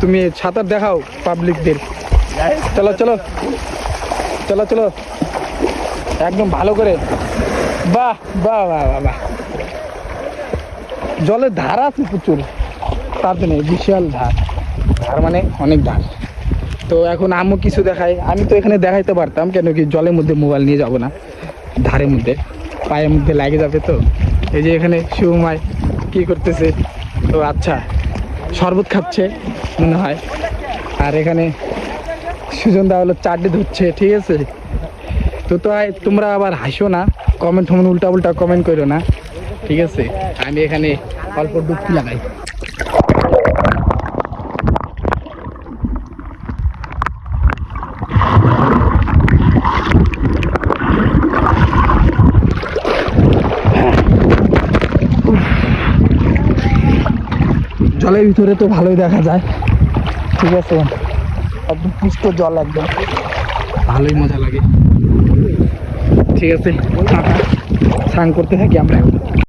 তুমি সাঁতার দেখাও পাবলিকদের। চলো চলো চলো চলো একদম ভালো করে। বাহ বাহ বাহ বাহ বাহ। জলের ধার আছে প্রচুর, তার জন্য বিশাল ধার, ধার মানে অনেক ধার। তো এখন আম্মু কিছু দেখায়, আমি তো এখানে দেখাইতে পারতাম, কেন কি জলের মধ্যে মোবাইল নিয়ে যাব না, ধারের মধ্যে পায়ের মধ্যে লাগে যাবে। তো এই যে এখানে শিবমাই কি করতেছে, তো আচ্ছা শরবত খাচ্ছে মনে হয়। আর এখানে সুজনদা হলো চাটনি ধুচ্ছে, ঠিক আছে। তো তোমরা আবার হাসো না, কমেন্ট উল্টা উল্টা কমেন্ট করো না, ঠিক আছে। আমি এখানে অল্প ডুবকি লাগাই। জলের ভিতরে তো ভালোই দেখা যায়, ঠিক আছে। একদম পুষ্ট জল, একদম ভালোই মজা লাগে, ঠিক আছে। স্নান করতে থাকি আমরা।